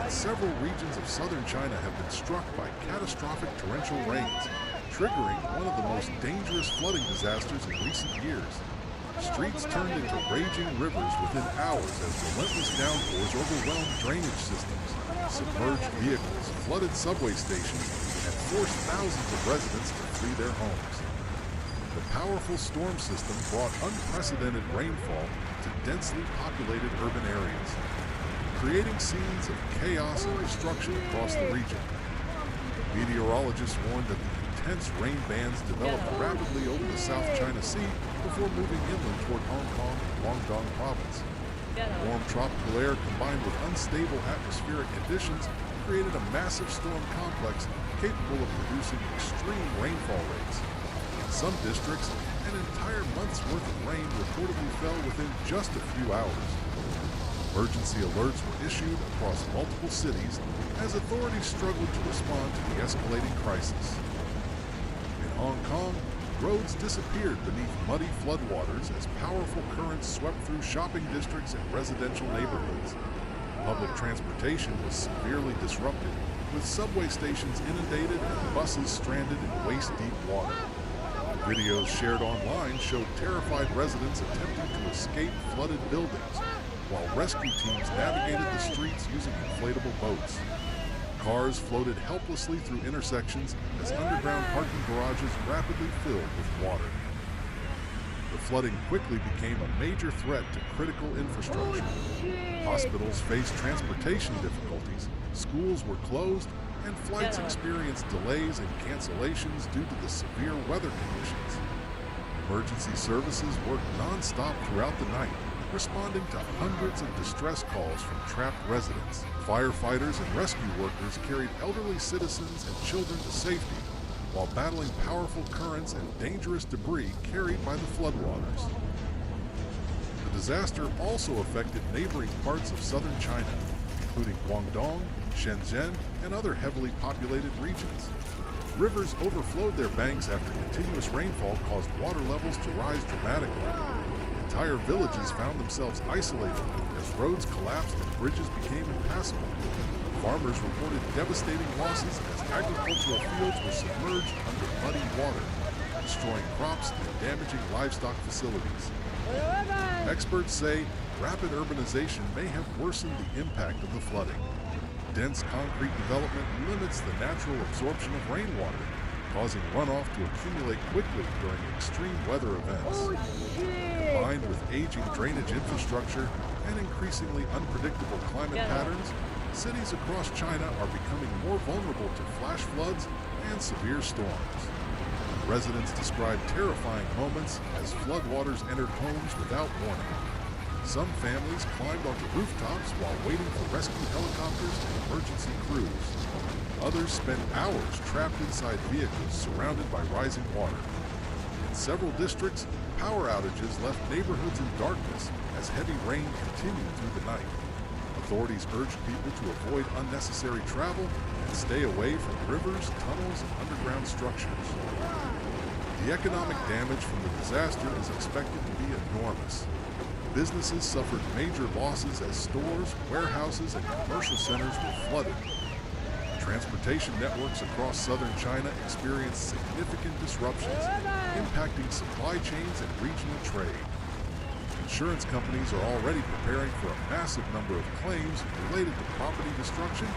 Several regions of southern China have been struck by catastrophic torrential rains, triggering one of the most dangerous flooding disasters in recent years. Streets turned into raging rivers within hours as relentless downpours overwhelmed drainage systems, submerged vehicles, flooded subway stations, and forced thousands of residents to flee their homes. The powerful storm system brought unprecedented rainfall to densely populated urban areas, creating scenes of chaos and destruction across the region. Meteorologists warned that the intense rain bands developed rapidly over the South China Sea before moving inland toward Hong Kong and Guangdong province. Warm tropical air combined with unstable atmospheric conditions created a massive storm complex capable of producing extreme rainfall rates. In some districts, an entire month's worth of rain reportedly fell within just a few hours. Emergency alerts were issued across multiple cities as authorities struggled to respond to the escalating crisis. In Hong Kong, roads disappeared beneath muddy floodwaters as powerful currents swept through shopping districts and residential neighborhoods. Public transportation was severely disrupted, with subway stations inundated and buses stranded in waist-deep water. Videos shared online showed terrified residents attempting to escape flooded buildings, while rescue teams navigated the streets using inflatable boats. Cars floated helplessly through intersections as underground parking garages rapidly filled with water. The flooding quickly became a major threat to critical infrastructure. Hospitals faced transportation difficulties, schools were closed, and flights experienced delays and cancellations due to the severe weather conditions. Emergency services worked non-stop throughout the night, responding to hundreds of distress calls from trapped residents. Firefighters and rescue workers carried elderly citizens and children to safety, while battling powerful currents and dangerous debris carried by the floodwaters. The disaster also affected neighboring parts of southern China, including Guangdong, Shenzhen, and other heavily populated regions. Rivers overflowed their banks after continuous rainfall caused water levels to rise dramatically. Entire villages found themselves isolated as roads collapsed and bridges became impassable. Farmers reported devastating losses as agricultural fields were submerged under muddy water, destroying crops and damaging livestock facilities. Experts say rapid urbanization may have worsened the impact of the flooding. Dense concrete development limits the natural absorption of rainwater, causing runoff to accumulate quickly during extreme weather events. Combined with aging drainage infrastructure and increasingly unpredictable climate patterns, cities across China are becoming more vulnerable to flash floods and severe storms. Residents describe terrifying moments as floodwaters entered homes without warning. Some families climbed onto rooftops while waiting for rescue helicopters and emergency crews. Others spent hours trapped inside vehicles surrounded by rising water. In several districts, power outages left neighborhoods in darkness as heavy rain continued through the night. Authorities urged people to avoid unnecessary travel and stay away from rivers, tunnels, and underground structures. The economic damage from the disaster is expected to be enormous. Businesses suffered major losses as stores, warehouses, and commercial centers were flooded. Transportation networks across southern China experienced significant disruptions, impacting supply chains and regional trade. Insurance companies are already preparing for a massive number of claims related to property destruction,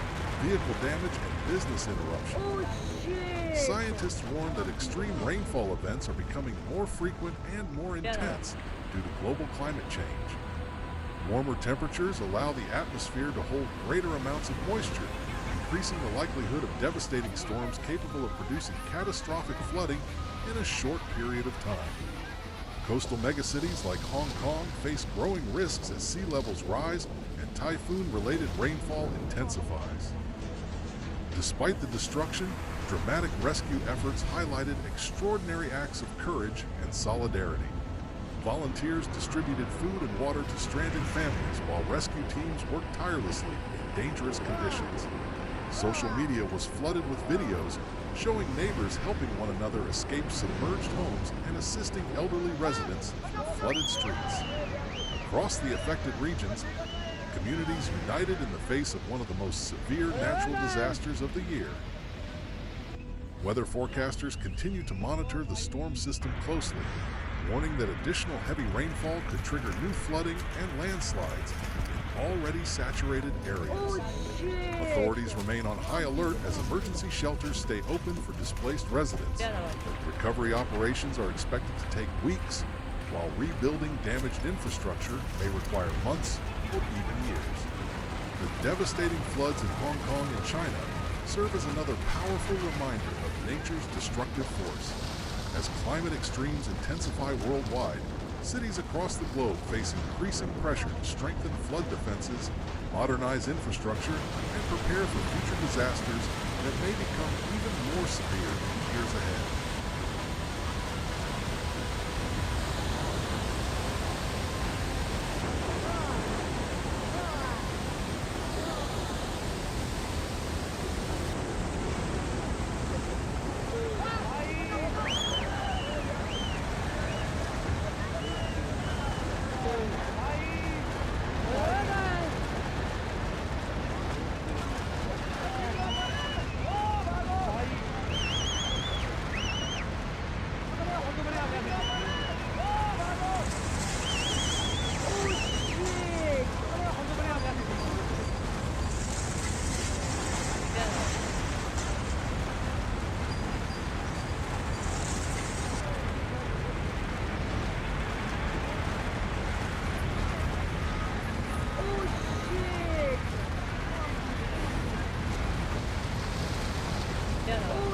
vehicle damage, and business interruption. Scientists warn that extreme rainfall events are becoming more frequent and more intense due to global climate change. Warmer temperatures allow the atmosphere to hold greater amounts of moisture, increasing the likelihood of devastating storms capable of producing catastrophic flooding in a short period of time. Coastal megacities like Hong Kong face growing risks as sea levels rise and typhoon-related rainfall intensifies. Despite the destruction, dramatic rescue efforts highlighted extraordinary acts of courage and solidarity. Volunteers distributed food and water to stranded families while rescue teams worked tirelessly in dangerous conditions. Social media was flooded with videos showing neighbors helping one another escape submerged homes and assisting elderly residents through flooded streets. Across the affected regions, communities united in the face of one of the most severe natural disasters of the year. Weather forecasters continue to monitor the storm system closely, warning that additional heavy rainfall could trigger new flooding and landslides in already saturated areas. Authorities remain on high alert as emergency shelters stay open for displaced residents. Recovery operations are expected to take weeks, while rebuilding damaged infrastructure may require months or even years. The devastating floods in Hong Kong and China serve as another powerful reminder of nature's destructive force. As climate extremes intensify worldwide, cities across the globe face increasing pressure to strengthen flood defenses, modernize infrastructure, and prepare for future disasters that may become even more severe in the years ahead. Yeah.